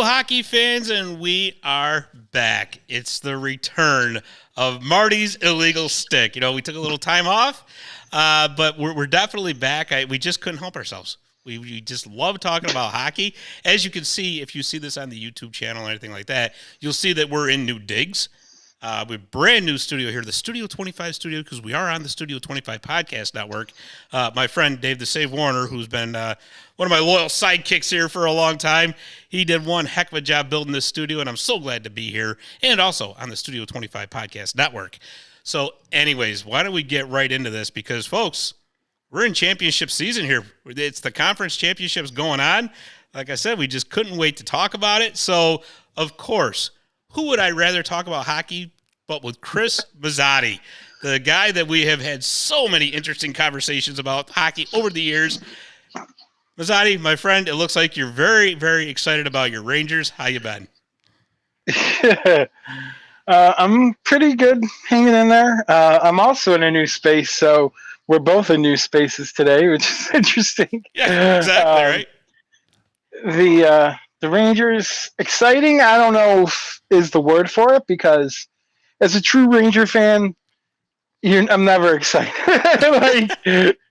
hockey fans, and we are back. It's the return of Marty's illegal stick. You know, we took a little time off, but we're definitely back. We just couldn't help ourselves. We just love talking about hockey. As you can see, if you see this on the YouTube channel or anything like that, you'll see that we're in new digs. We have a brand new studio here, the Studio 25 studio, because we are on the Studio 25 podcast network. My friend Dave the Save Warner, who's been one of my loyal sidekicks here for a long time, he did one heck of a job building this studio, and I'm so glad to be here, and also on the Studio 25 podcast network. So anyways, why don't we get right into this? Because, folks, we're in championship season here. It's the conference championships going on. Like I said, we just couldn't wait to talk about it. So, of course, who would I rather talk about hockey but with Chris Mazzatti, the guy that we have had so many interesting conversations about hockey over the years. Mazzatti, my friend, it looks like you're very, very excited about your Rangers. How you been? I'm pretty good hanging in there. I'm also in a new space, so we're both in new spaces today, which is interesting. Yeah, exactly, right? The Rangers, exciting, I don't know if is the word for it, because as a true Ranger fan, I'm never excited.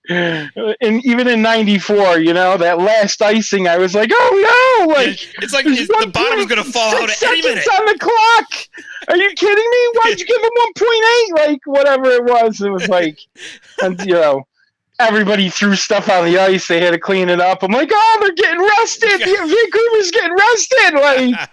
And even in '94, you know, that last icing, I was like, oh no! It's like the bottom's going to fall out at any minute. On the clock. Are you kidding me? Why'd you give him 1.8? Like, whatever it was like, and you know, everybody threw stuff on the ice. They had to clean it up. I'm like, oh, they're getting rested. Vancouver's getting rested. Like,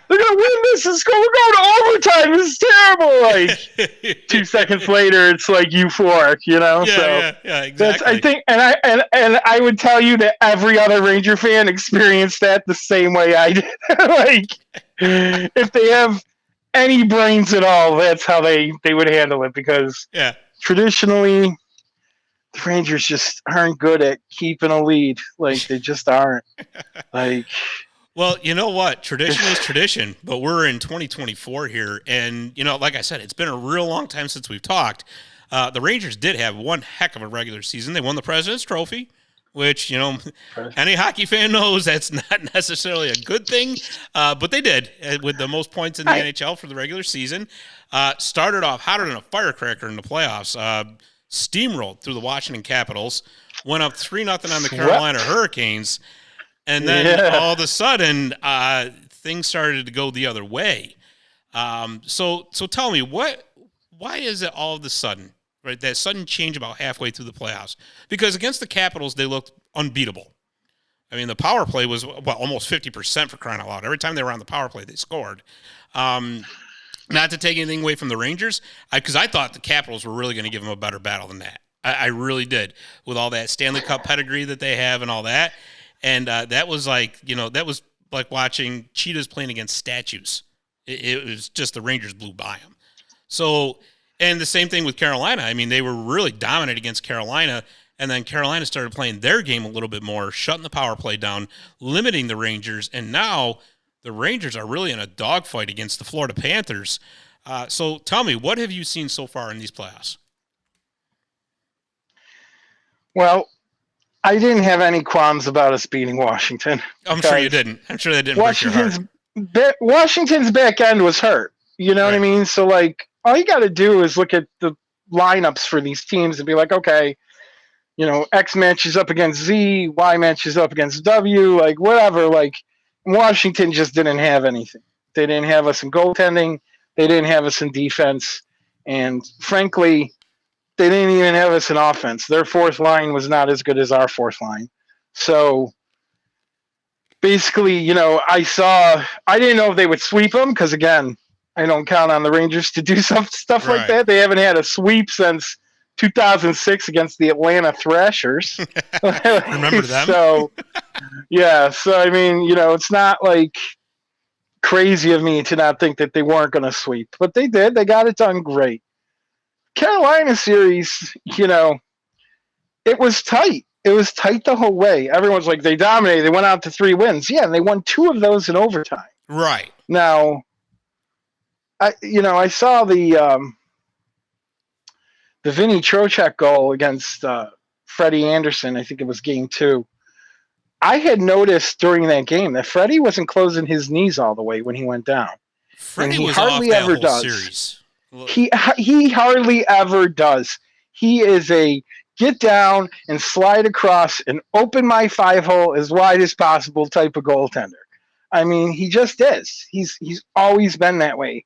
they're going to win this. We're going to overtime. This is terrible. Like, 2 seconds later, it's like euphoric, you know? Yeah, exactly. I think, and I would tell you that every other Ranger fan experienced that the same way I did. Like, if they have any brains at all, that's how they would handle it, because traditionally, the Rangers just aren't good at keeping a lead. Like, they just aren't. Like, well, you know what? Tradition is tradition, but we're in 2024 here. And, you know, like I said, it's been a real long time since we've talked. The Rangers did have one heck of a regular season. They won the President's Trophy, which, you know, any hockey fan knows that's not necessarily a good thing. But they did, with the most points in the NHL for the regular season. Started off hotter than a firecracker in the playoffs. Steamrolled through the Washington Capitals, went up 3-0 on the Carolina Hurricanes, and then all of a sudden things started to go the other way. So tell me, why is it all of a sudden, right, that sudden change about halfway through the playoffs? Because against the Capitals, they looked unbeatable. I mean, the power play was almost 50% for crying out loud. Every time they were on the power play, they scored. Not to take anything away from the Rangers, because I thought the Capitals were really going to give them a better battle than that. I really did, with all that Stanley Cup pedigree that they have and all that. And that was like, you know, that was like watching cheetahs playing against statues. It was just the Rangers blew by them. So, and the same thing with Carolina. I mean, they were really dominant against Carolina, and then Carolina started playing their game a little bit more, shutting the power play down, limiting the Rangers, and now the Rangers are really in a dogfight against the Florida Panthers. So tell me, what have you seen so far in these playoffs? Well, I didn't have any qualms about us beating Washington. I'm sure you didn't. I'm sure that didn't break your heart. Washington's back end was hurt. You know what I mean? So, like, all you got to do is look at the lineups for these teams and be like, okay, you know, X matches up against Z, Y matches up against W, like, whatever, like, Washington just didn't have anything. They didn't have us in goaltending. They didn't have us in defense. And frankly, they didn't even have us in offense. Their fourth line was not as good as our fourth line. So basically, you know, I didn't know if they would sweep them, because, again, I don't count on the Rangers to do stuff like that. They haven't had a sweep since 2006 against the Atlanta Thrashers. Remember them? So I mean, you know, it's not like crazy of me to not think that they weren't going to sweep, but they did. They got it done great. Carolina series, you know, it was tight. It was tight the whole way. Everyone's like, they dominated. They went out to 3 wins. Yeah, and they won 2 of those in overtime. Right. Now, I saw the Vinny Trocheck goal against Freddie Anderson. I think it was game 2. I had noticed during that game that Freddie wasn't closing his knees all the way when he went down, and Freddie he was off hardly that ever whole does. series. Look, He hardly ever does. He is a get down and slide across and open my 5-hole as wide as possible type of goaltender. I mean, he just is. He's always been that way.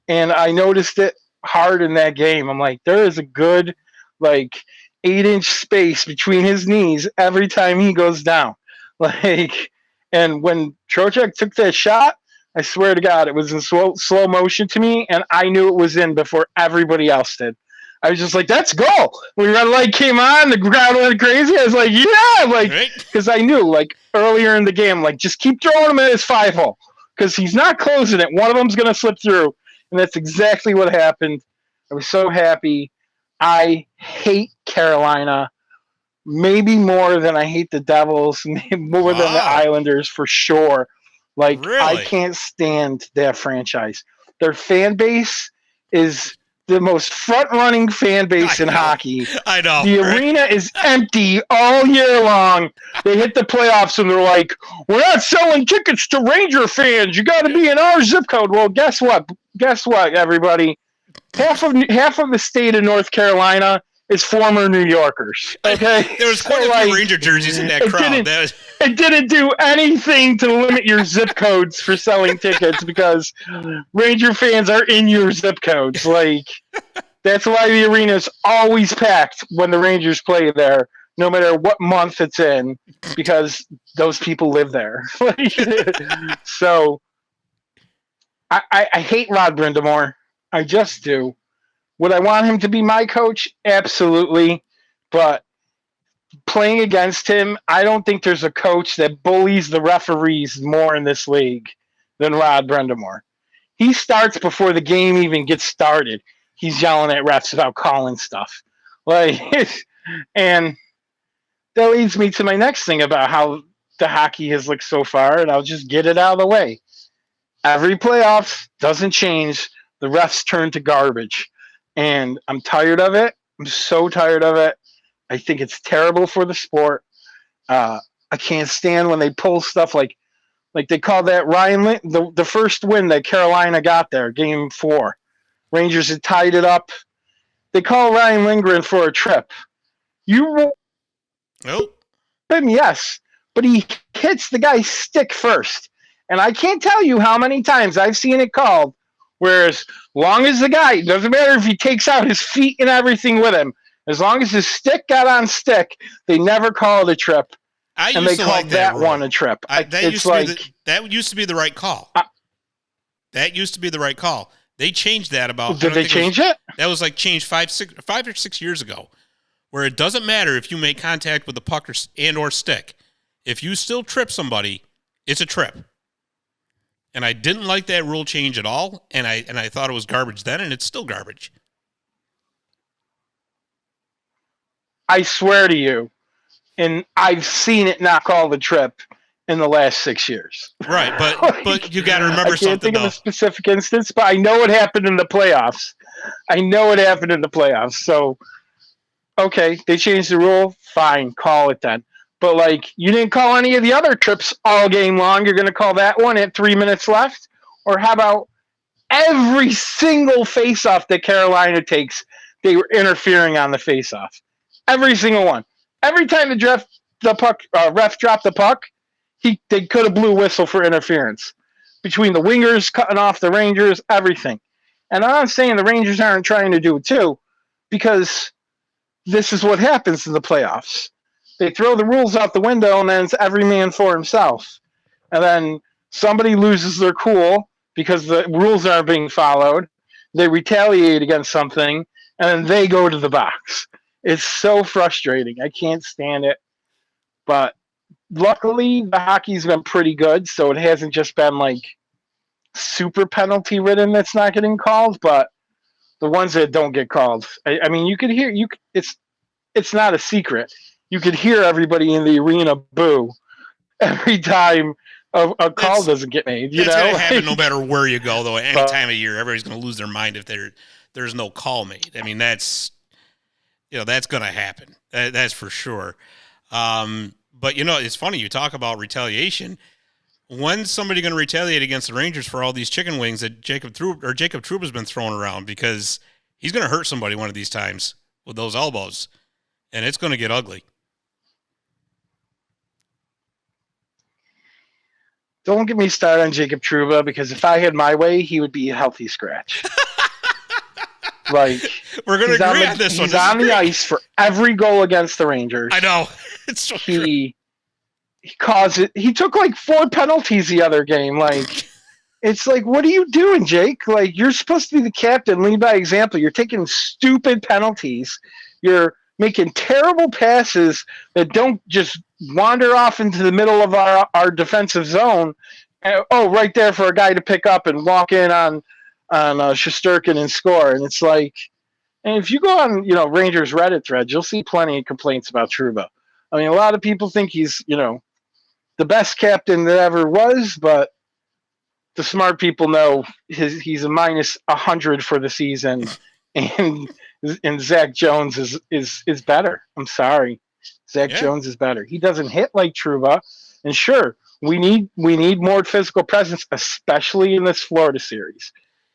And I noticed it hard in that game. I'm like, there is a good like 8-inch space between his knees every time he goes down. Like, and when Trocheck took that shot, I swear to God, it was in slow motion to me, and I knew it was in before everybody else did. I was just like, "That's goal!" When the red light came on, the crowd went crazy. I was like, "Yeah!" Like, right? because I knew, like earlier in the game, like just keep throwing him at his 5-hole because he's not closing it. One of them's gonna slip through, and that's exactly what happened. I was so happy. I hate Carolina maybe more than I hate the Devils, maybe more than the Wow. Islanders for sure. Like I Really? can't stand that franchise. Their fan base is the most front-running fan I base in know. hockey. I know. The Right? arena is empty all year long. They hit the playoffs and they're like, "We're not selling tickets to Ranger fans. You got to be in our zip code." Well, guess what? Guess what, everybody? Half of the state of North Carolina is former New Yorkers. Okay, There was so quite a few like Ranger jerseys in that it crowd. didn't That was it didn't do anything to limit your zip codes for selling tickets because Ranger fans are in your zip codes. Like that's why the arena is always packed when the Rangers play there, no matter what month it's in, because those people live there. So I hate Rod Brindamore. I just do. Would I want him to be my coach? Absolutely. But playing against him, I don't think there's a coach that bullies the referees more in this league than Rod Brindamore. He starts before the game even gets started. He's yelling at refs about calling stuff. Like, and that leads me to my next thing about how the hockey has looked so far, and I'll just get it out of the way. Every playoff doesn't change. The refs turn to garbage. And I'm tired of it. I'm so tired of it. I think it's terrible for the sport. I can't stand when they pull stuff like they call that the first win that Carolina got there, game 4. Rangers had tied it up. They call Ryan Lindgren for a trip. You oh. him, yes, but he hits the guy's stick first. And I can't tell you how many times I've seen it called. Whereas, long as the guy, doesn't matter if he takes out his feet and everything with him, as long as his stick got on stick, they never call it a trip, I and they used to like called that that rule. one a trip. It's like That used to be the right call. That used to be the right call. They changed that about. did they change it? That was like changed 5 or 6 years ago, where it doesn't matter if you make contact with the puck or stick. If you still trip somebody, it's a trip. And I didn't like that rule change at all, and I thought it was garbage then, and it's still garbage. I swear to you, and I've seen it not called a trip in the last 6 years. Right, Like, but you got to remember I can't something think of though. a specific instance, but I know it happened in the playoffs. So okay, they changed the rule. Fine, call it then. But like, you didn't call any of the other trips all game long. You're going to call that one at 3 minutes left, or how about every single face-off that Carolina takes? They were interfering on the face-off. Every single one. Every time ref dropped the puck, they could have blew whistle for interference. Between the wingers cutting off the Rangers, everything. And I'm not saying the Rangers aren't trying to do it too, because this is what happens in the playoffs. They throw the rules out the window, and then it's every man for himself. And then somebody loses their cool because the rules aren't being followed. They retaliate against something, and then they go to the box. It's so frustrating. I can't stand it. But luckily, the hockey's been pretty good, so it hasn't just been like super penalty ridden that's not getting called, but the ones that don't get called. I mean, you could hear it's not a secret. You could hear everybody in the arena boo every time a call doesn't get made. That's going to happen no Like, matter where you go, though. At any time of year, everybody's going to lose their mind if there's no call made. I mean, that's going to happen. That's for sure. But, it's funny. You talk about retaliation. When's somebody going to retaliate against the Rangers for all these chicken wings that Jacob Trouba's been throwing around? Because he's going to hurt somebody one of these times with those elbows, and it's going to get ugly. Don't get me started on Jacob Trouba, because if I had my way, he would be a healthy scratch. Like, we're going to agree on this one. He's on the ice for every goal against the Rangers. I know. It's so true. He caused it. He took like 4 penalties the other game. Like, it's like, what are you doing, Jake? Like, you're supposed to be the captain, lead by example. You're taking stupid penalties. You're making terrible passes that don't just wander off into the middle of our defensive zone. And, right there for a guy to pick up and walk in on Shesterkin and score. And it's like, and if you go on, Rangers Reddit threads, you'll see plenty of complaints about Trouba. I mean, a lot of people think he's, the best captain that ever was, but the smart people know he's a minus 100 for the season, and Zach Jones is better. I'm sorry, Zach Jones is better. He doesn't hit like Trouba, and sure, we need more physical presence, especially in this Florida series,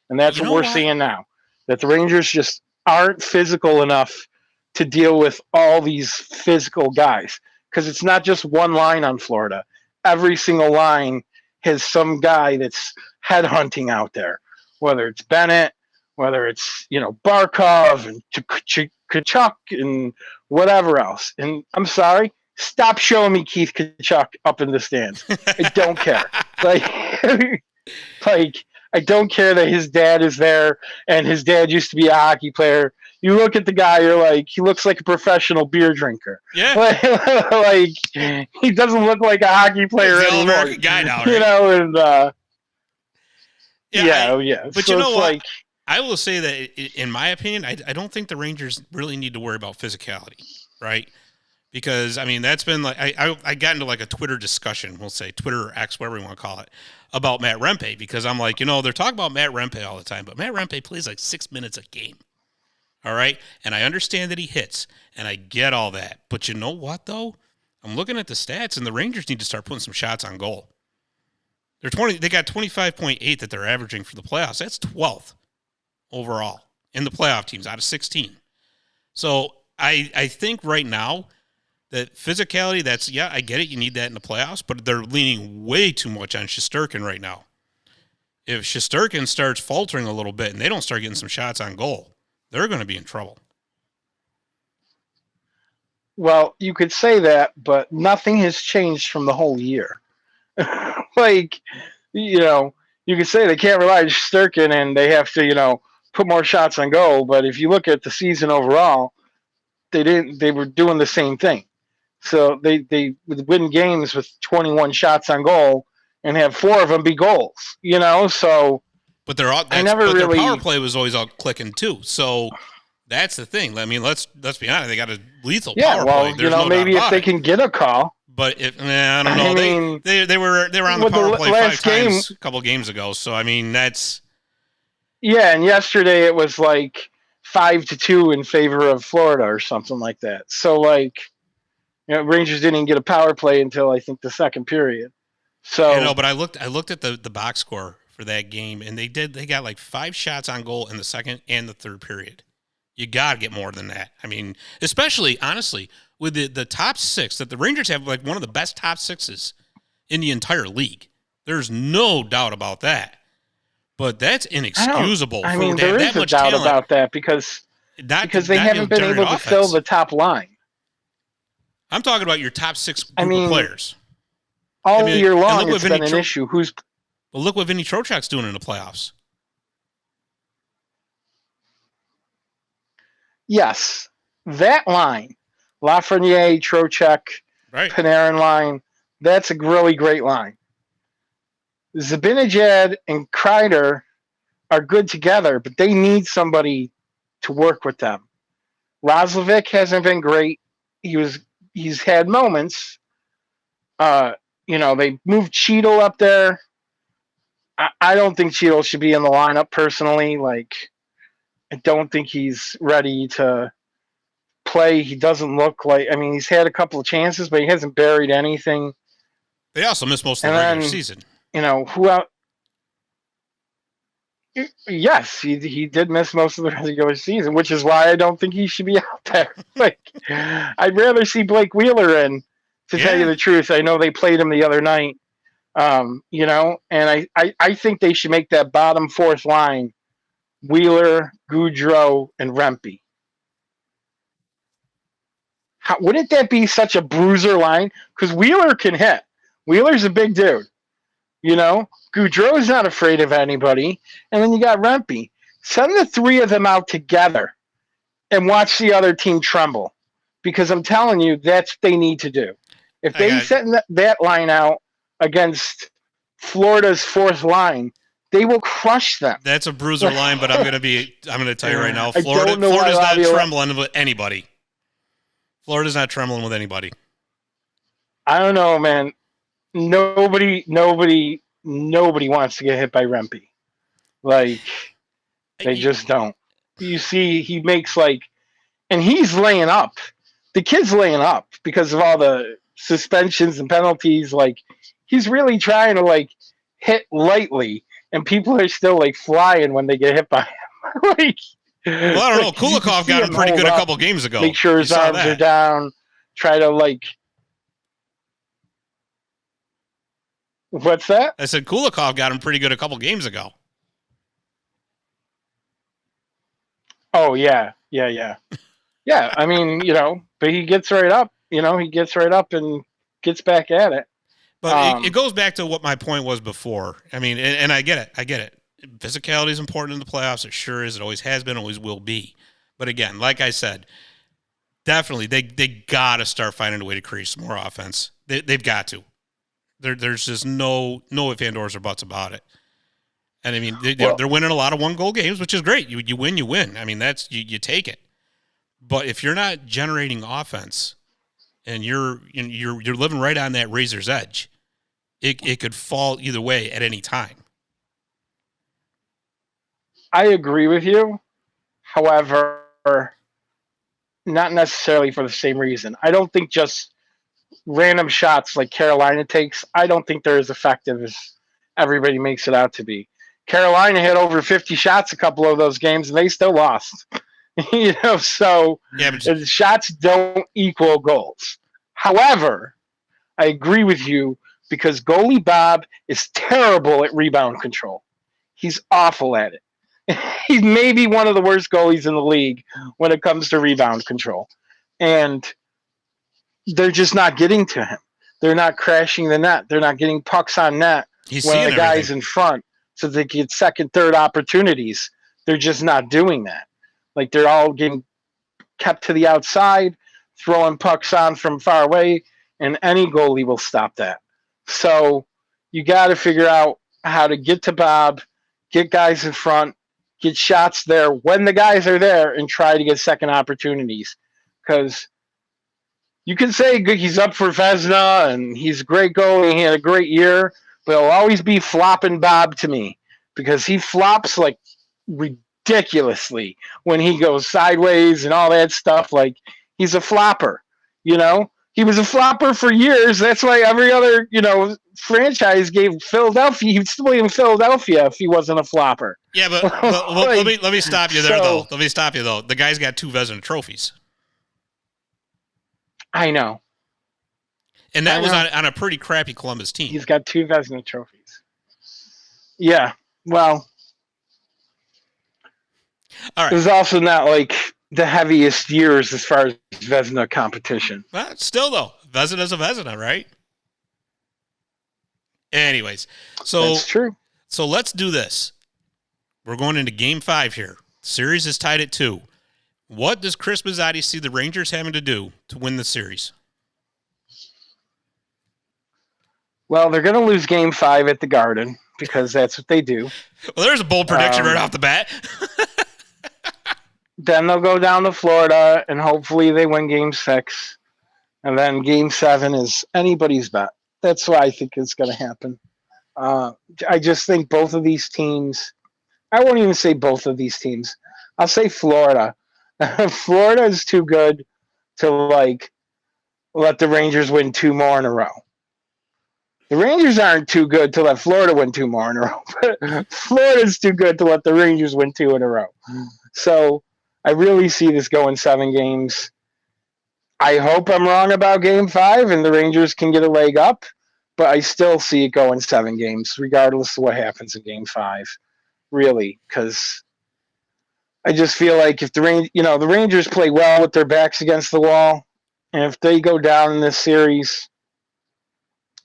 and that's what we're seeing now. That the Rangers just aren't physical enough to deal with all these physical guys, because it's not just one line on Florida. Every single line has some guy that's headhunting out there, whether it's Bennett, whether it's, Barkov and Tkachuk and whatever else. And I'm sorry, stop showing me Keith Tkachuk up in the stands. I don't care. Like, I don't care that his dad is there and his dad used to be a hockey player. You look at the guy, you're like, he looks like a professional beer drinker. Yeah. Like, he doesn't look like a hockey player anymore. American guy now, right? And yeah. But so you know what? Like, I will say that, in my opinion, I don't think the Rangers really need to worry about physicality, right? Because, I mean, that's been like, I got into like a Twitter discussion, we'll say, Twitter or X, whatever you want to call it, about Matt Rempe, because I'm like, they're talking about Matt Rempe all the time, but Matt Rempe plays like 6 minutes a game. All right. And I understand that he hits, and I get all that. But you know what, though? I'm looking at the stats, and the Rangers need to start putting some shots on goal. They got 25.8 that they're averaging for the playoffs. That's 12th overall in the playoff teams out of 16. So I think right now that physicality, I get it. You need that in the playoffs, but they're leaning way too much on Shesterkin right now. If Shesterkin starts faltering a little bit and they don't start getting some shots on goal, they're going to be in trouble. Well, you could say that, but nothing has changed from the whole year. Like, you could say they can't rely on Shesterkin and they have to, put more shots on goal. But if you look at the season overall, they were doing the same thing. So they would win games with 21 shots on goal and have 4 of them be goals, so. But their power play was always all clicking too. So that's the thing. I mean, let's be honest. They got a lethal power play. There's no maybe doubt if they can get a call. But I don't know. I mean, they were on the power play 5 times a couple games ago. So I mean, that's. Yeah, and yesterday it was like 5-2 in favor of Florida or something like that. So like, Rangers didn't even get a power play until I think the second period. So but I looked at the box score for that game, and they got like 5 shots on goal in the second and the third period. You got to get more than that. I mean, especially, honestly, with the top 6, that the Rangers have like one of the best top 6s in the entire league. There's no doubt about that. But that's inexcusable. I mean, there is a doubt about that because they haven't been able to fill the top line. I'm talking about your top 6 group of players. All year long, it's been an issue. Well, look what Vinny Trocheck's doing in the playoffs. Yes, that line, Lafreniere, Trocheck, Panarin line, that's a really great line. Zibanejad and Kreider are good together, but they need somebody to work with them. Roslovic hasn't been great. He's had moments. They moved Cheadle up there. I don't think Cheadle should be in the lineup personally. Like, I don't think he's ready to play. He doesn't look like. I mean, he's had a couple of chances, but he hasn't buried anything. They also missed most of the regular season. Who else? Yes, he did miss most of the regular season, which is why I don't think he should be out there. Like, I'd rather see Blake Wheeler in, to tell you the truth. I know they played him the other night, and I think they should make that bottom fourth line Wheeler, Goudreau, and Rempe. Wouldn't that be such a bruiser line? Because Wheeler can hit. Wheeler's a big dude. Goudreau's not afraid of anybody. And then you got Rempe. Send the three of them out together and watch the other team tremble. Because I'm telling you, that's what they need to do. If they set that line out against Florida's fourth line, they will crush them. That's a bruiser line, but I'm going to tell you right now, Florida's not trembling with anybody. Florida's not trembling with anybody. I don't know, man. Nobody wants to get hit by Rempe. Like, they just don't. You see, he makes and he's laying up. The kid's laying up because of all the suspensions and penalties. Like, he's really trying to hit lightly, and people are still flying when they get hit by him. Well, I don't know. Kulikov got him pretty good a couple games ago. Make sure his arms are down. Try to What's that? I said Kulikov got him pretty good a couple games ago. Oh, yeah. Yeah, I mean, but he gets right up. He gets right up and gets back at it. But it goes back to what my point was before. I mean, and I get it. Physicality is important in the playoffs. It sure is. It always has been, always will be. But again, like I said, definitely they got to start finding a way to create some more offense. They've got to. There's just no ifs, ands, or buts about it. And I mean, they're winning a lot of one-goal games, which is great. You win, you win. I mean, that's you take it. But if you're not generating offense, and you're living right on that razor's edge, it could fall either way at any time. I agree with you. However, not necessarily for the same reason. I don't think just random shots like Carolina takes, I don't think they're as effective as everybody makes it out to be. Carolina had over 50 shots a couple of those games, and they still lost. So shots don't equal goals. However, I agree with you because goalie Bob is terrible at rebound control. He's awful at it. He's maybe one of the worst goalies in the league when it comes to rebound control. And they're just not getting to him. They're not crashing the net. They're not getting pucks on net when the guy's in front so they get second, third opportunities. They're just not doing that. They're all getting kept to the outside, throwing pucks on from far away, and any goalie will stop that. So you got to figure out how to get to Bob, get guys in front, get shots there when the guys are there, and try to get second opportunities. Because you can say he's up for Vezina and he's a great goalie, he had a great year, but he'll always be flopping Bob to me because he flops ridiculously when he goes sideways and all that stuff. He's a flopper, He was a flopper for years. That's why every other, franchise gave Philadelphia. He'd still be in Philadelphia if he wasn't a flopper. Yeah, but let me stop you there, though. Let me stop you, though. The guy's got 2 Vezina trophies. I know. And that was on a pretty crappy Columbus team. He's got 2 Vezina trophies. Yeah, well, all right. It was also not the heaviest years as far as Vezina competition. Well, still, though, Vezina's a Vezina, right? Anyways, so that's true. So let's do this. We're going into Game 5 here. Series is tied at 2. What does Chris Mazzatti see the Rangers having to do to win the series? Well, they're going to lose Game 5 at the Garden because that's what they do. Well, there's a bold prediction right off the bat. Then they'll go down to Florida, and hopefully they win Game 6. And then Game 7 is anybody's bet. That's what I think is going to happen. I just think both of these teams – I won't even say both of these teams. I'll say Florida. Florida is too good to like let the Rangers win 2 more in a row. The Rangers aren't too good to let Florida win 2 more in a row, but Florida's too good to let the Rangers win 2 in a row. So I really see this going 7 games. I hope I'm wrong about Game 5 and the Rangers can get a leg up, but I still see it going 7 games, regardless of what happens in Game 5. Really, because I just feel like if the Rangers play well with their backs against the wall, and if they go down in this series,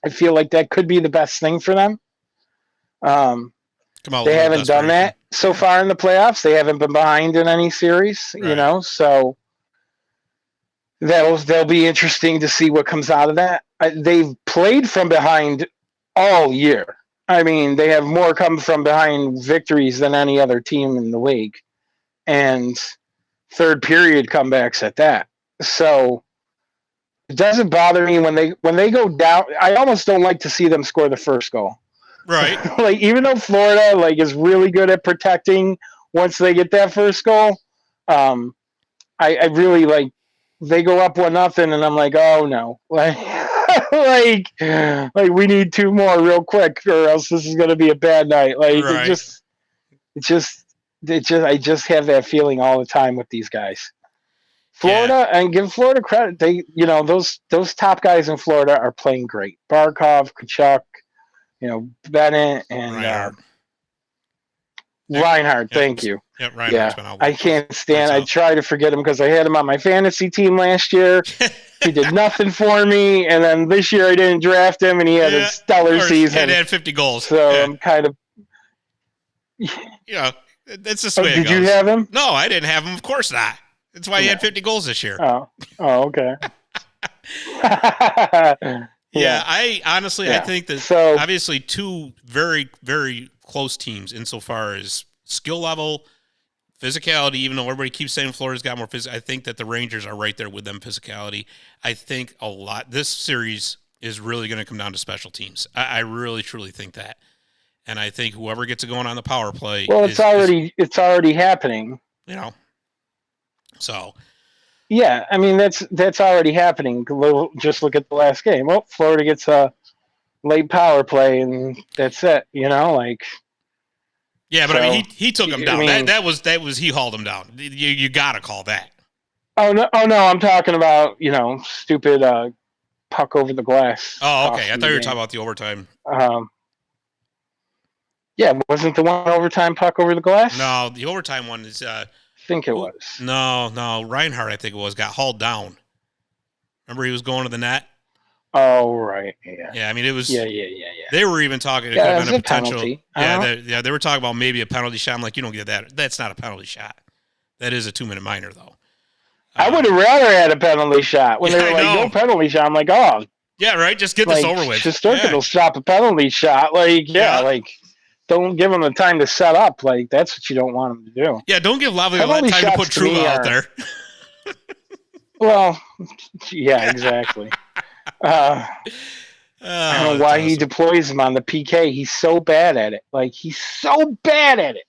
I feel like that could be the best thing for them. They haven't done that so far in the playoffs. They haven't been behind in any series, right. So that'll be interesting to see what comes out of that. They've played from behind all year. I mean, they have more come from behind victories than any other team in the league, and third period comebacks at that. So it doesn't bother me when they go down. I almost don't like to see them score the first goal. Right. Like, even though Florida is really good at protecting once they get that first goal, I really they go up 1-0 and I'm like, oh no, like we need 2 more real quick or else this is going to be a bad night. Like right. I just have that feeling all the time with these guys. Florida, and give Florida credit. They, those top guys in Florida are playing great. Barkov, Kachuk, Bennett, and Reinhardt. Thank you. Yep, Reinhardt's been out. I can't stand. I try to forget him because I had him on my fantasy team last year. He did nothing for me, and then this year I didn't draft him, and he had a stellar season. And he had 50 goals. So I'm kind of. That's just the way it goes. Did you have him? No, I didn't have him. Of course not. That's why he had 50 goals this year. Oh, okay. I honestly, I think that obviously 2 very, very close teams insofar as skill level, physicality, even though everybody keeps saying Florida's got more physical. I think that the Rangers are right there with them physicality. I think this series is really going to come down to special teams. I really, truly think that. And I think whoever gets it going on the power play. Well, it's already happening. So. Yeah, I mean that's already happening. Just look at the last game. Well, Florida gets a late power play, and that's it. Yeah, but I mean, he took him down. That was he hauled him down. You got to call that. Oh no! I'm talking about stupid puck over the glass. Oh, okay. I thought you were talking about the overtime. Yeah, wasn't the one overtime puck over the glass? No, the overtime one is. I think it was. No. Reinhardt, I think it was, got hauled down. Remember he was going to the net? Oh, right. Yeah. Yeah, I mean, it was. Yeah. They were even talking about a potential. Penalty. They were talking about maybe a penalty shot. I'm like, you don't get that. That's not a penalty shot. That is a 2-minute minor, though. I would have rather had a penalty shot. When they were no penalty shot, I'm like, oh. Yeah, right? Just get this over with. Shesterkin will stop a penalty shot. Don't give them the time to set up. That's what you don't want them to do. Yeah, don't give Laviolette time to put Trouba out there. Well, yeah, exactly. I don't know why he deploys him on the PK. He's so bad at it. He's so bad at it.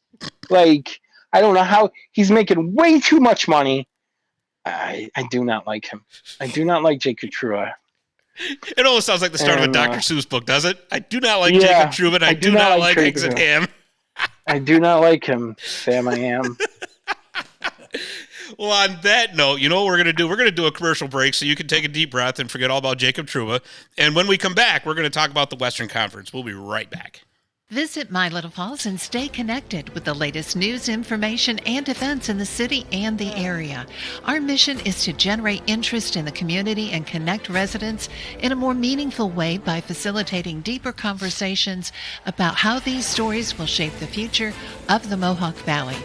I don't know how he's making way too much money. I do not like him. I do not like Jacob Trouba. It almost sounds like the start of a Dr. Seuss book, does it? I do not like Jacob Trouba, and I do not like Eggs and Ham. I do not like him, Sam. I am. Well, on that note, you know what we're going to do? We're going to do a commercial break so you can take a deep breath and forget all about Jacob Trouba. And when we come back, we're going to talk about the Western Conference. We'll be right back. Visit My Little Falls and stay connected with the latest news, information, and events in the city and the area. Our mission is to generate interest in the community and connect residents in a more meaningful way by facilitating deeper conversations about how these stories will shape the future of the Mohawk Valley.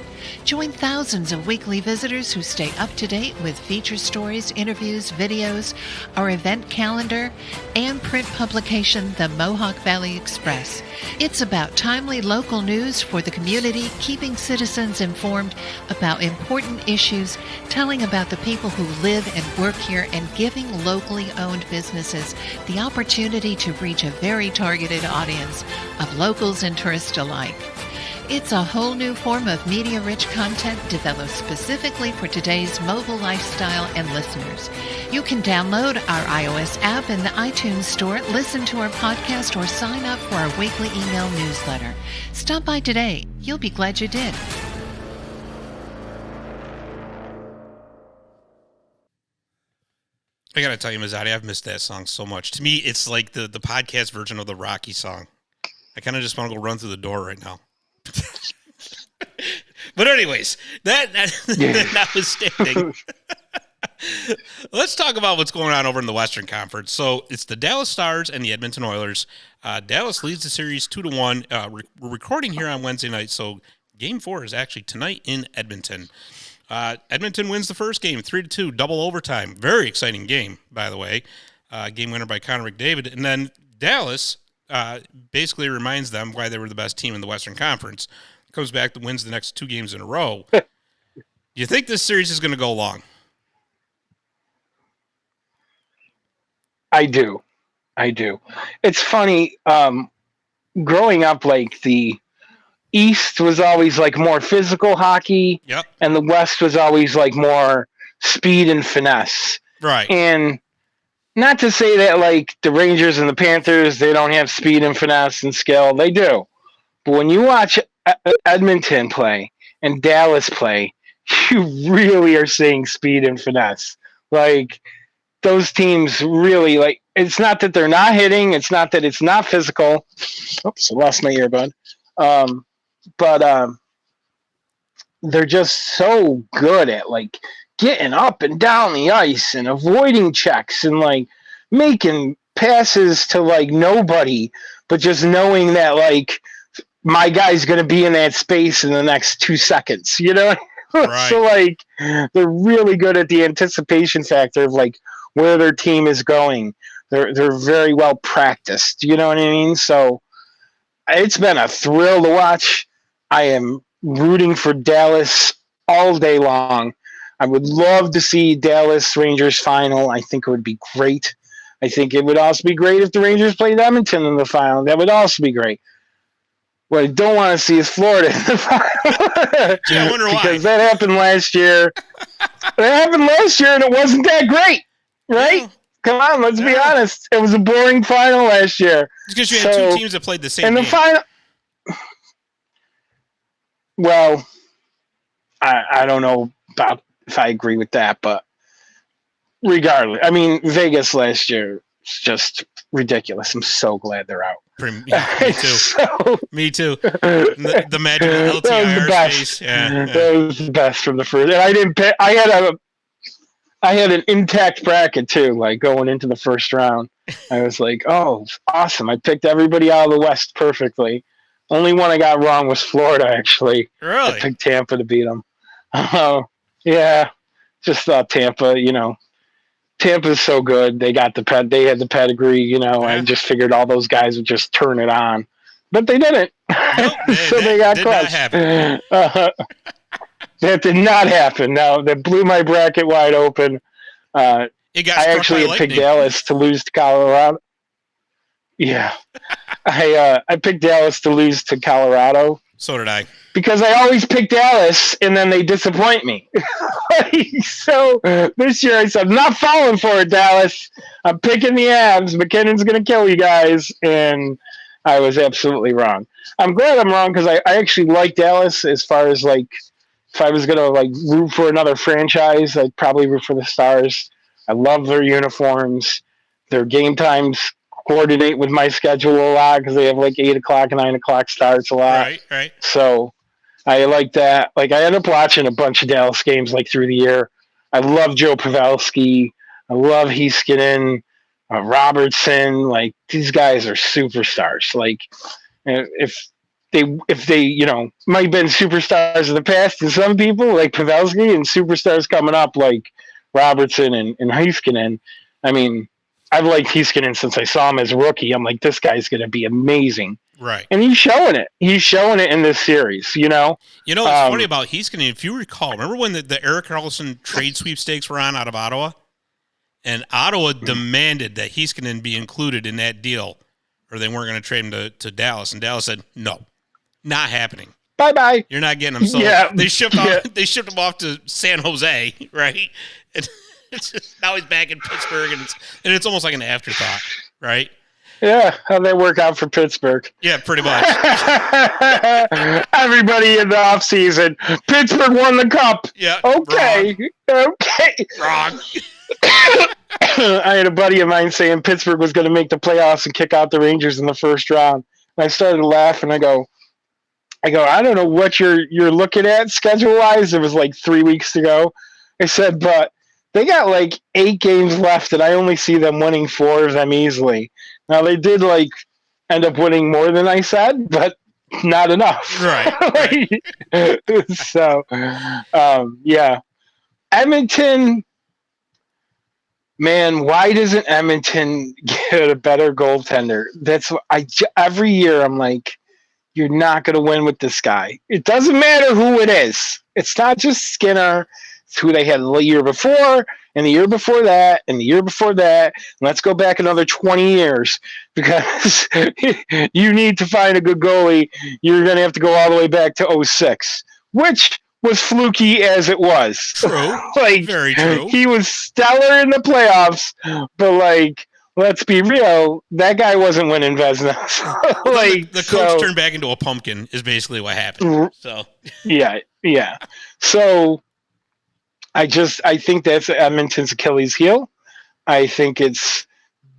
Join thousands of weekly visitors who stay up to date with feature stories, interviews, videos, our event calendar, and print publication, the Mohawk Valley Express. It's about timely local news for the community, keeping citizens informed about important issues, telling about the people who live and work here, and giving locally owned businesses the opportunity to reach a very targeted audience of locals and tourists alike. It's a whole new form of media-rich content developed specifically for today's mobile lifestyle and listeners. You can download our iOS app in the iTunes Store, listen to our podcast, or sign up for our weekly email newsletter. Stop by today. You'll be glad you did. I gotta tell you, Mazzatti, I've missed that song so much. To me, it's like the podcast version of the Rocky song. I kind of just want to go run through the door right now. But anyways, that notwithstanding, let's talk about what's going on over in the Western Conference. So it's the Dallas Stars and the Edmonton Oilers. Dallas leads the series 2-1. We're recording here on Wednesday night, so Game 4 is actually tonight in Edmonton. Edmonton wins the first game, 3-2, double overtime. Very exciting game, by the way. Game winner by Connor McDavid. And then Dallas basically reminds them why they were the best team in the Western Conference. Comes back and wins the next 2 games in a row. You think this series is going to go long? I do. It's funny. Growing up, like the East was always like more physical hockey, Yep. and the West was always like more speed and finesse. Right. And not to say that like the Rangers and the Panthers, they don't have speed and finesse and skill. They do. But when you watch Edmonton play and Dallas play, you really are seeing speed and finesse. Like those teams really like. It's not that they're not hitting. It's not that it's not physical. Oops, I lost my earbud. But they're just so good at like getting up and down the ice and avoiding checks and like making passes to like nobody, but just knowing that like my guy's going to be in that space in the next 2 seconds, you know? Right. So like they're really good at the anticipation factor of like where their team is going. They're very well practiced, you know what I mean? So it's been a thrill to watch. I am rooting for Dallas all day long. I would love to see Dallas Rangers final. I think it would be great. I think it would also be great if the Rangers played Edmonton in the final. That would also be great. What I don't want to see is Florida in the final. Yeah, I wonder why. Because that happened last year. And it wasn't that great, right? Yeah. Come on, let's be honest. It was a boring final last year. It's because you had 2 teams that played the same and game. the final. Well, I don't know about if I agree with that, but regardless, I mean, Vegas last year was just ridiculous. I'm so glad they're out. Yeah, me too. Me too. The magical LTIR space. Yeah. That was the best from the first. And I didn't pick. I had an intact bracket too, like going into the first round. I was like, oh, awesome. I picked everybody out of the West perfectly. Only one I got wrong was Florida, actually. Really? I picked Tampa to beat them. Yeah. Just thought Tampa, Tampa's so good. They got they had the pedigree, Yeah. I just figured all those guys would just turn it on. But they didn't. Nope, So they got crushed. That did not happen. No, that blew my bracket wide open. It got I struck actually by had picked lightning. Dallas to lose to Colorado. Yeah. I picked Dallas to lose to Colorado So did I. because I always pick Dallas and then they disappoint me. So this year I said, I'm not falling for it, Dallas. I'm picking the Avs. McKinnon's going to kill you guys. And I was absolutely wrong. I'm glad I'm wrong because I actually like Dallas as far as like, if I was going to like root for another franchise, I'd probably root for the Stars. I love their uniforms. Their game times coordinate with my schedule a lot because they have like 8 o'clock and 9 o'clock starts a lot. Right. So I like that. Like I ended up watching a bunch of Dallas games like through the year. I love Joe Pavelski. I love Heiskanen, Robertson. Like these guys are superstars. Like if they might have been superstars in the past to some people like Pavelski, and superstars coming up like Robertson and Heiskanen. I mean, I've liked Heiskanen since I saw him as a rookie. I'm like, this guy's going to be amazing. Right. And he's showing it. He's showing it in this series, You know what's funny about Heiskanen, if you recall, remember when the Erik Karlsson trade sweepstakes were on out of Ottawa? And Ottawa demanded that Heiskanen be included in that deal, or they weren't going to trade him to Dallas. And Dallas said, no, not happening. Bye-bye. You're not getting him. So they shipped him off to San Jose, right? And it's just, now he's back in Pittsburgh, and it's almost like an afterthought, right? Yeah, how'd that work out for Pittsburgh? Yeah, pretty much. Everybody in the offseason, Pittsburgh won the cup. Yeah. Okay. Wrong. I had a buddy of mine saying Pittsburgh was going to make the playoffs and kick out the Rangers in the first round. And I started to laugh, and I go, I don't know what you're looking at schedule-wise. It was like 3 weeks ago. I said, but they got like 8 games left, and I only see them winning 4 of them easily. Now, they did like end up winning more than I said, but not enough. Right. So, yeah. Edmonton, man, why doesn't Edmonton get a better goaltender? That's every year I'm like, you're not going to win with this guy. It doesn't matter who it is. It's not just Skinner. It's who they had the year before, and the year before that, and the year before that. And let's go back another 20 years because you need to find a good goalie. You're going to have to go all the way back to 2006, which was fluky as it was. True. Very true. He was stellar in the playoffs, but like, let's be real, that guy wasn't winning Vezina. The coach turned back into a pumpkin is basically what happened. So yeah. So I think that's Edmonton's Achilles heel. I think it's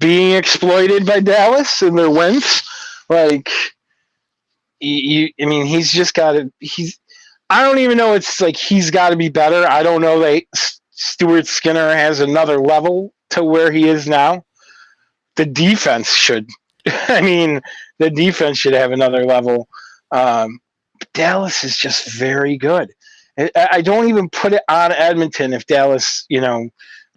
being exploited by Dallas in their wins. Like, he's just got to. I don't even know. It's like he's got to be better. I don't know that Stuart Skinner has another level to where he is now. The defense should. The defense should have another level. Dallas is just very good. I don't even put it on Edmonton if Dallas,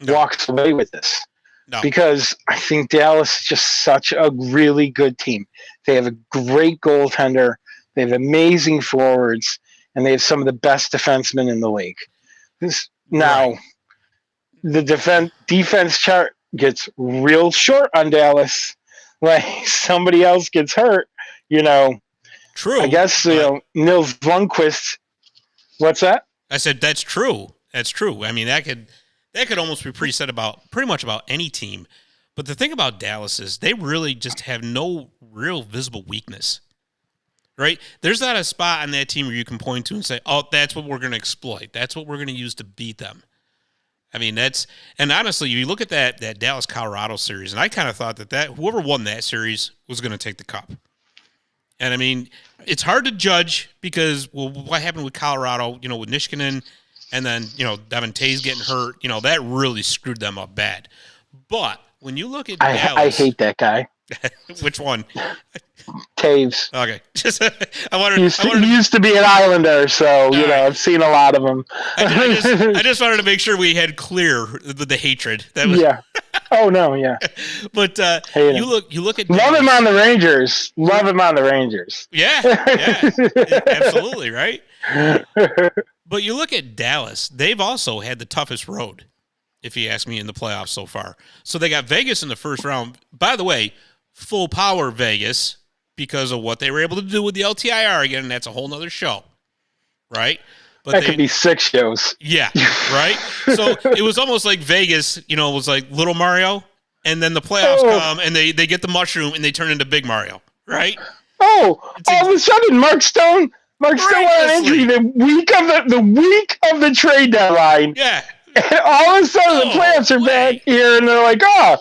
walks away with this. No. Because I think Dallas is just such a really good team. They have a great goaltender. They have amazing forwards. And they have some of the best defensemen in the league. The defense chart gets real short on Dallas. Like somebody else gets hurt, True. I guess Nils Lundqvist. What's that? I said that's true. That's true. That could almost be pretty much about any team. But the thing about Dallas is they really just have no real visible weakness. Right? There's not a spot on that team where you can point to and say, "Oh, that's what we're going to exploit. That's what we're going to use to beat them." And honestly, you look at that Dallas Colorado series, and I kind of thought that whoever won that series was going to take the cup. And it's hard to judge because what happened with Colorado, with Niskanen, and then Devin Taves getting hurt, that really screwed them up bad. But when you look at Dallas, I hate that guy. Which one? Taves. Okay. He used to be an Islander, so I've seen a lot of them. I just wanted to make sure we had clear the hatred. That was, yeah. Oh no, yeah. But you look at Dallas. Love him on the Rangers. Love him on the Rangers. Yeah, absolutely right. But you look at Dallas; they've also had the toughest road, if you ask me, in the playoffs so far. So they got Vegas in the first round. By the way, full power Vegas because of what they were able to do with the LTIR again, and that's a whole nother show, right? But that could be 6 shows. Yeah, right? So it was almost like Vegas, it was like Little Mario, and then the playoffs come, and they get the mushroom, and they turn into Big Mario, right? Oh, all of a sudden, Mark Stone had an injury the week of the trade deadline. Yeah. And all of a sudden, the playoffs are back here, and they're like, oh,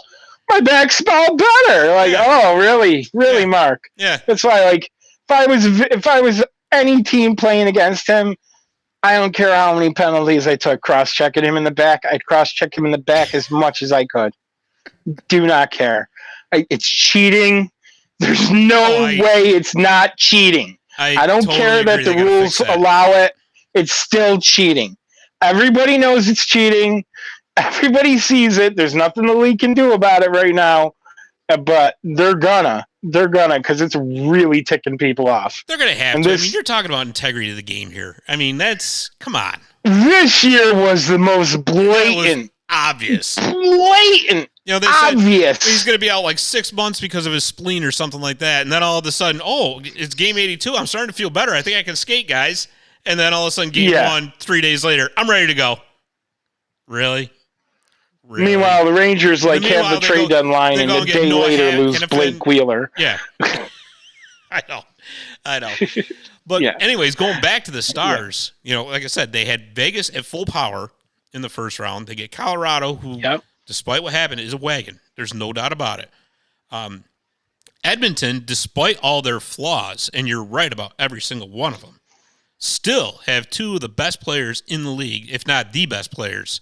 my back's spelled better. Like, oh, really? Really, Mark? Yeah. That's why, like, if I was any team playing against him, I don't care how many penalties I took cross-checking him in the back. I'd cross-check him in the back as much as I could. Do not care. It's cheating. There's no way it's not cheating. I don't care that the rules allow it. It's still cheating. Everybody knows it's cheating. Everybody sees it. There's nothing the league can do about it right now. But they're gonna, because it's really ticking people off. They're gonna have to. You're talking about integrity of the game here. Come on. This year was the most blatant, obvious, blatant You know, they said obvious. he's going to be out like 6 months because of his spleen or something like that. And then all of a sudden, it's game 82. I'm starting to feel better. I think I can skate, guys. And then all of a sudden, game 1, 3 days later, I'm ready to go. Really? Meanwhile, the Rangers have the trade deadline, and a day later lose Blake Wheeler. Yeah. I know. But anyways, going back to the Stars, you know, like I said, they had Vegas at full power in the first round. They get Colorado, who, despite what happened, is a wagon. There's no doubt about it. Edmonton, despite all their flaws, and you're right about every single one of them, still have two of the best players in the league, if not the best players,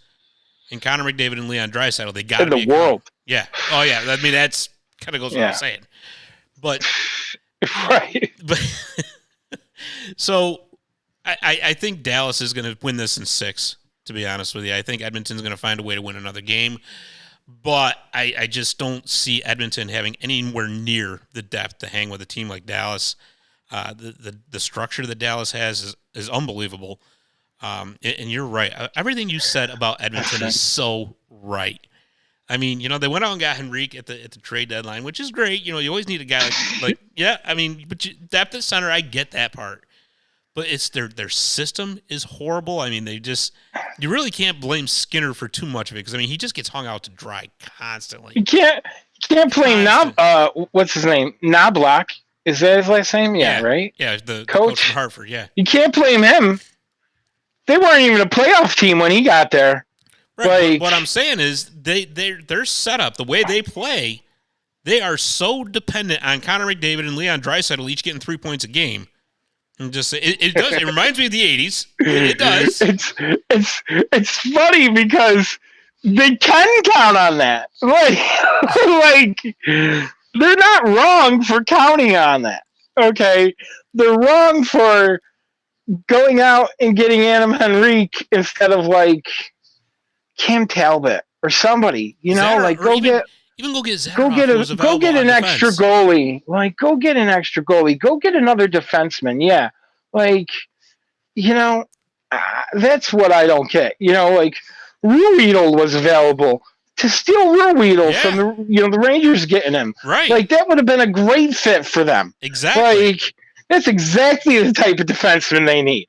in Connor McDavid and Leon Draisaitl. They got in the world. Yeah. Oh, yeah. I mean, that's kind of goes without saying. But right. But so I think Dallas is going to win this in 6, to be honest with you. I think Edmonton's going to find a way to win another game. But I just don't see Edmonton having anywhere near the depth to hang with a team like Dallas. The structure that Dallas has is unbelievable. And you're right. Everything you said about Edmonton is so right. I mean, you know, they went out and got Henrique at the trade deadline, which is great. You know, you always need a guy like I mean, but depth at center, I get that part. But it's their system is horrible. I mean, you really can't blame Skinner for too much of it because I mean, he just gets hung out to dry constantly. You can't blame what's his name? Knobloch. Is that his last name? Yeah, right? Yeah, the coach from Hartford, yeah. You can't blame him. They weren't even a playoff team when he got there. Right. Like, what I'm saying is their setup, the way they play, they are so dependent on Connor McDavid and Leon Draisaitl each getting 3 points a game. And just it does. It reminds me of the '80s. It does. It's funny because they can count on that. Like they're not wrong for counting on that. Okay, they're wrong for going out and getting Adam Henrique instead of like Cam Talbot or somebody. You know, Zara, like go get Zaharoff, go get an extra goalie. Like go get an extra goalie. Go get another defenseman. Yeah, like you know, that's what I don't get. You know, like Ruedel was available to steal Ruedel from the Rangers getting him. Right, like that would have been a great fit for them. Exactly. Like that's exactly the type of defenseman they need.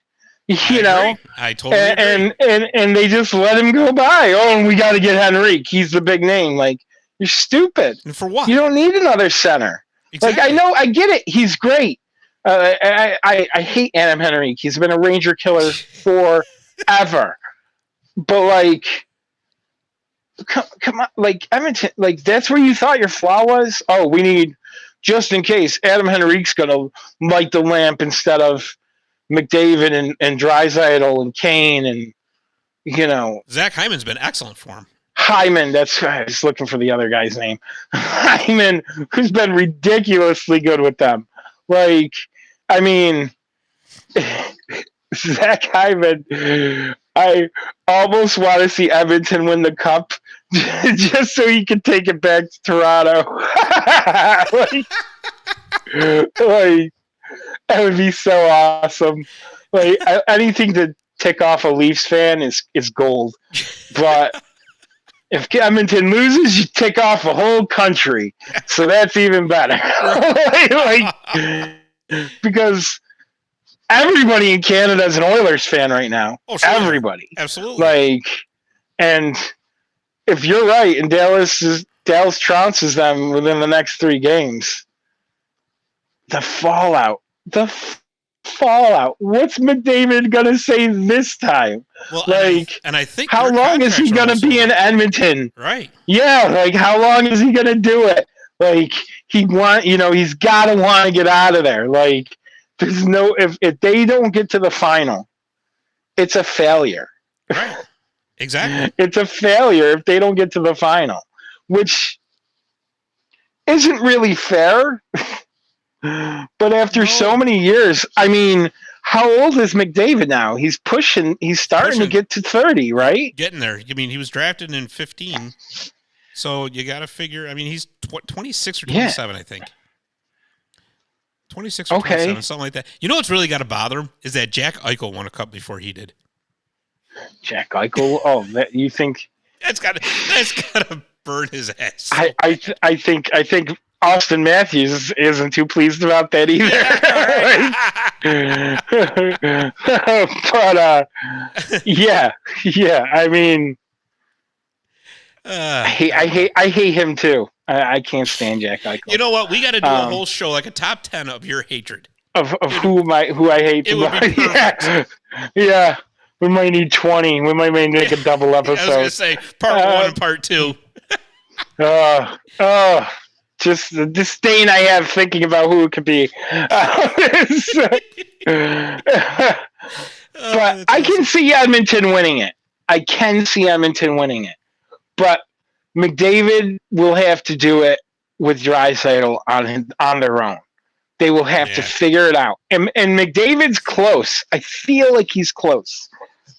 You know, I totally agree. And they just let him go by. Oh, and we got to get Henrique. He's the big name. Like you're stupid. And for what? You don't need another center. Exactly. Like I get it. He's great. I hate Adam Henrique. He's been a Ranger killer forever. But like, come on, like Edmonton, like that's where you thought your flaw was. Oh, we need just in case Adam Henrique's gonna light the lamp instead of McDavid and Draisaitl and Kane and you know Zach Hyman's been excellent for him. Hyman, I was looking for the other guy's name. Hyman, who's been ridiculously good with them. Like, I mean, Zach Hyman, I almost want to see Edmonton win the cup just so he can take it back to Toronto. like that would be so awesome. Like anything to tick off a Leafs fan is gold. But if Edmonton loses, you tick off a whole country. So that's even better. Because everybody in Canada is an Oilers fan right now. Oh, sure. Everybody. Absolutely. And if you're right, and Dallas trounces them within the next 3 games, the fallout. What's McDavid gonna say this time? Well, and I think how long is he gonna be in Edmonton? Right. Yeah, like how long is he gonna do it? Like he's gotta want to get out of there. Like there's no if they don't get to the final, it's a failure. Right. Exactly. It's a failure if they don't get to the final, which isn't really fair. But after so many years, I mean, how old is McDavid now? He's starting to get to 30, right? Getting there. I mean, he was drafted in 15. So you got to figure, I mean, he's 26 or 27, I think. 26 or 27, something like that. You know what's really got to bother him is that Jack Eichel won a cup before he did. Jack Eichel? Oh, you think... That's got to burn his ass. I think Austin Matthews isn't too pleased about that either. But yeah. I mean, I hate him too. I can't stand Jack Eichel. You know what? We got to do a whole show, like a top 10 of your hatred of who I hate. It would be perfect. Yeah. We might need 20. We might make a double episode. I was going to say part 1 and part 2. Just the disdain I have thinking about who it could be. But I can see Edmonton winning it. But McDavid will have to do it with Draisaitl on their own. They will have to figure it out. And McDavid's close. I feel like he's close.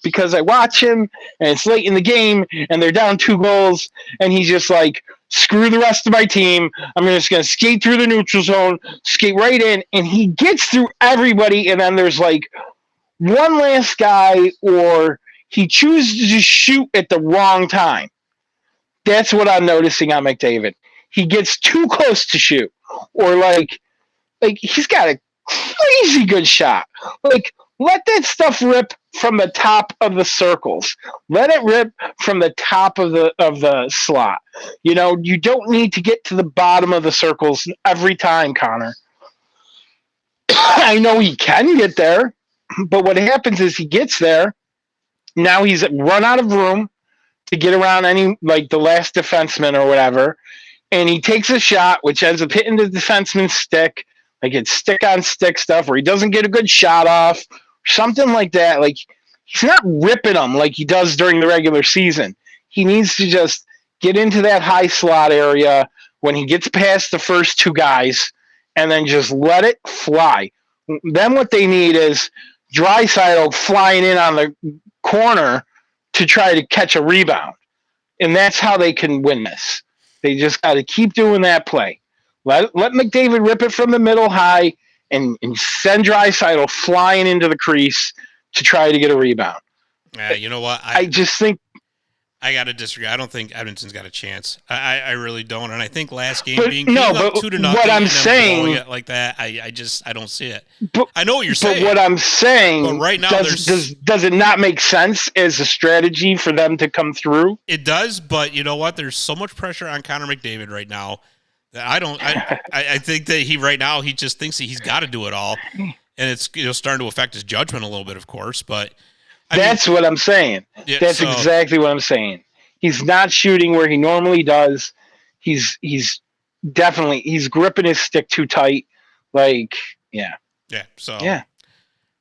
Because I watch him, and it's late in the game, and they're down 2 goals, and he's just like, screw the rest of my team. I'm just going to skate through the neutral zone, skate right in, and he gets through everybody, and then there's like one last guy, or he chooses to just shoot at the wrong time. That's what I'm noticing on McDavid. He gets too close to shoot, or like he's got a crazy good shot. Like, let that stuff rip from the top of the circles. Let it rip from the top of the slot. You know, you don't need to get to the bottom of the circles every time, Connor. I know he can get there, but what happens is he gets there. Now he's run out of room to get around any, like the last defenseman or whatever, and he takes a shot, which ends up hitting the defenseman's stick. Like it's stick-on-stick stuff where he doesn't get a good shot off, something like that. Like, he's not ripping them like he does during the regular season. He needs to just get into that high slot area when he gets past the first 2 guys and then just let it fly. Then what they need is Draisaitl flying in on the corner to try to catch a rebound. And that's how they can win this. They just got to keep doing that play. Let McDavid rip it from the middle high and send Draisaitl flying into the crease to try to get a rebound. You know what? I just think I got to disagree. I don't think Edmonton's got a chance. I really don't. And I think last game being up but 2-0 what I'm saying it like that, I don't see it. I know what you're saying. But what I'm saying, but right now, does it not make sense as a strategy for them to come through? It does, but you know what? There's so much pressure on Connor McDavid right now that I think that he just thinks that he's got to do it all, and it's starting to affect his judgment a little bit, of course. But that's what I'm saying. Yeah, that's exactly what I'm saying. He's not shooting where he normally does. He's gripping his stick too tight. Like, yeah. So I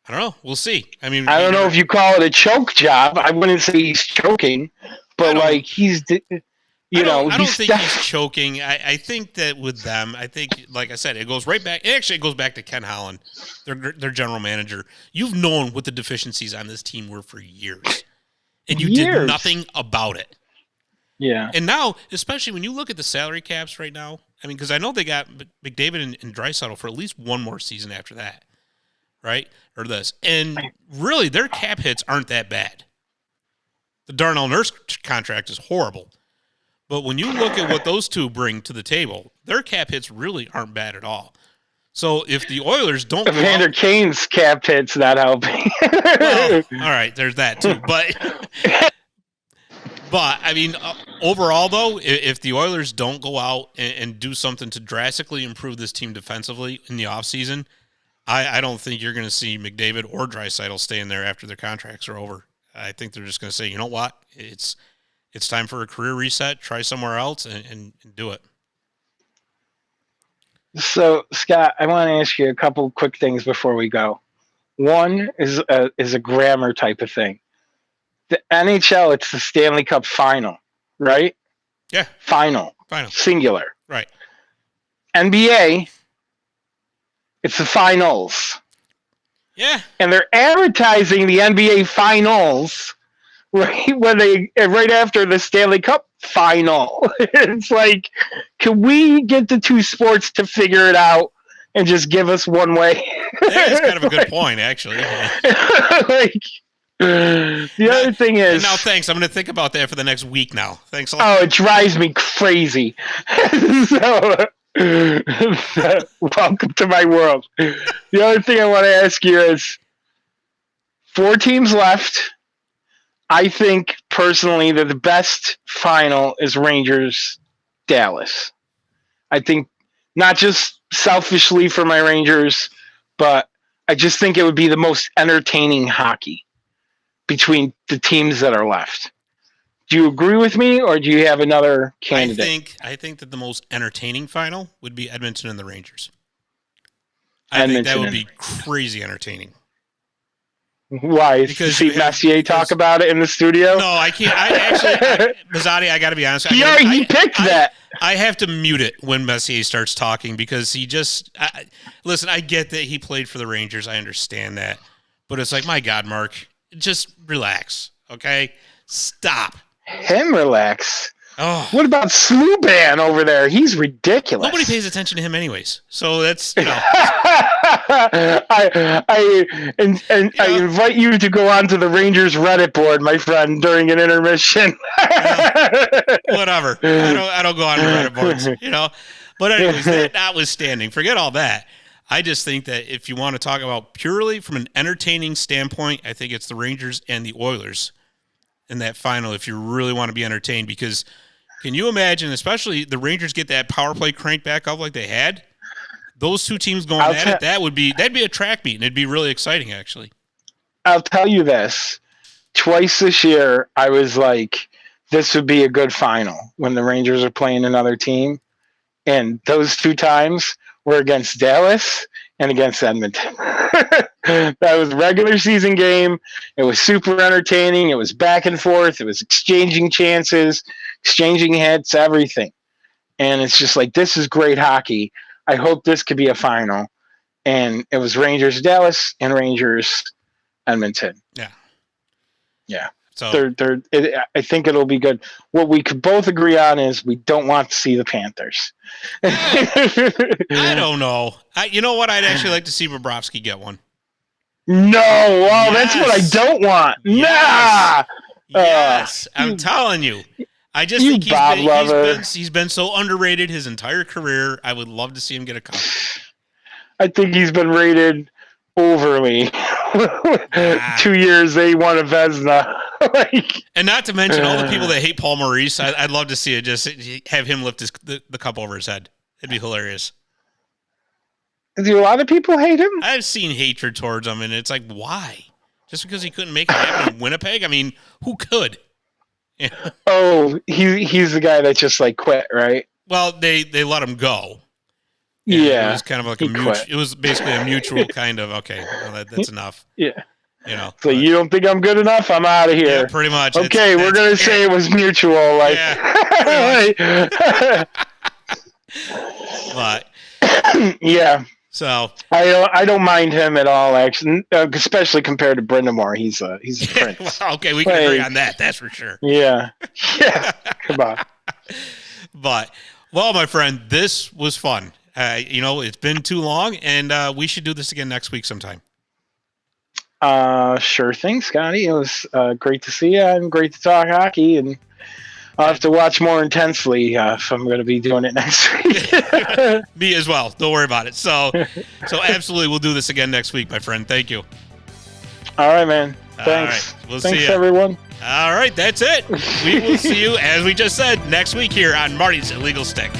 don't know. We'll see. I mean, I don't know if you call it a choke job. I wouldn't say he's choking, but like he's. I don't think he's choking. I think that with them, like I said, it goes right back. Actually, it goes back to Ken Holland, their general manager. You've known what the deficiencies on this team were for years, and you did nothing about it. Yeah. And now, especially when you look at the salary caps right now, I mean, because I know they got McDavid and Draisaitl for at least one more season after that, right? Or this. And really, their cap hits aren't that bad. The Darnell Nurse contract is horrible. But when you look at what those two bring to the table, their cap hits really aren't bad at all. So if the Oilers don't... Evander Kane's cap hit's not helping. Well, all right, there's that too. But I mean, overall, though, if the Oilers don't go out and do something to drastically improve this team defensively in the offseason, I don't think you're going to see McDavid or Draisaitl staying there after their contracts are over. I think they're just going to say, you know what, it's time for a career reset, try somewhere else, and do it. So, Scott, I want to ask you a couple quick things before we go. One is a grammar type of thing. The NHL, it's the Stanley Cup final, right? Yeah. Final. Singular. Right. NBA, it's the finals. Yeah. And they're advertising the NBA finals right after the Stanley Cup final. It's like, can we get the two sports to figure it out and just give us one way? That is kind of a good point, actually. The other thing is... Now, thanks. I'm going to think about that for the next week now. Thanks a lot. Oh, it drives me crazy. So, welcome to my world. The other thing I want to ask you is 4 teams left. I think, personally, that the best final is Rangers-Dallas. I think, not just selfishly for my Rangers, but I just think it would be the most entertaining hockey between the teams that are left. Do you agree with me, or do you have another candidate? I think that the most entertaining final would be Edmonton and the Rangers. Edmonton. think that would be crazy entertaining. Why? Because see Messier talk about it in the studio? No, I can't. Mazzatti, I got to be honest. He picked that. I have to mute it when Messier starts talking because he just listen. I get that he played for the Rangers. I understand that, but it's like, my God, Mark, just relax, okay? Stop. Him relax. Oh. What about Sluban over there? He's ridiculous. Nobody pays attention to him anyways. So that's, you know. I invite you to go onto the Rangers Reddit board, my friend, during an intermission. Whatever. I don't go on the Reddit boards, you know. But anyways, that notwithstanding, forget all that. I just think that if you want to talk about purely from an entertaining standpoint, I think it's the Rangers and the Oilers in that final if you really want to be entertained, because can you imagine, especially the Rangers get that power play cranked back up like they had? Those two teams going at it, that'd be a track meet, and it'd be really exciting, actually. I'll tell you this. Twice this year, I was like, this would be a good final when the Rangers are playing another team. And those 2 times were against Dallas and against Edmonton. That was a regular season game. It was super entertaining. It was back and forth. It was exchanging chances, exchanging hits, everything. And it's just like, this is great hockey. I hope this could be a final. And it was Rangers Dallas and Rangers Edmonton. Yeah. So I think it'll be good. What we could both agree on is we don't want to see the Panthers. I don't know. You know what? I'd actually like to see Bobrovsky get one. No, that's what I don't want. Yes. Nah. Yes, I'm telling you. I just think he's been so underrated his entire career. I would love to see him get a cup. I think he's been rated overly. 2 years they won a Vezina. And not to mention all the people that hate Paul Maurice. I'd love to see it. Just have him lift the cup over his head. It'd be hilarious. Do a lot of people hate him? I've seen hatred towards him, and it's like, why? Just because he couldn't make it happen in Winnipeg? I mean, who could? Yeah. Oh, he's the guy that just like quit, right? Well, they let him go. Yeah, it was kind of like it was basically a mutual kind of okay. Well, that's enough. Yeah, you know. So you don't think I'm good enough? I'm out of here. Yeah, pretty much. Okay, we're gonna say it was mutual. Like, yeah, but yeah. So I don't mind him at all, actually, especially compared to Brindamore. He's a prince. Well, okay, we can agree on that. That's for sure. Yeah. Come on. But well, my friend, this was fun. It's been too long, and we should do this again next week sometime. Sure thing, Scotty. It was great to see you and great to talk hockey, and I'll have to watch more intensely if I'm going to be doing it next week. Me as well. Don't worry about it. So absolutely, we'll do this again next week, my friend. Thank you. All right, man. Thanks. All right. Thanks, everyone. All right, that's it. We will see you, as we just said, next week here on Marty's Illegal Stick.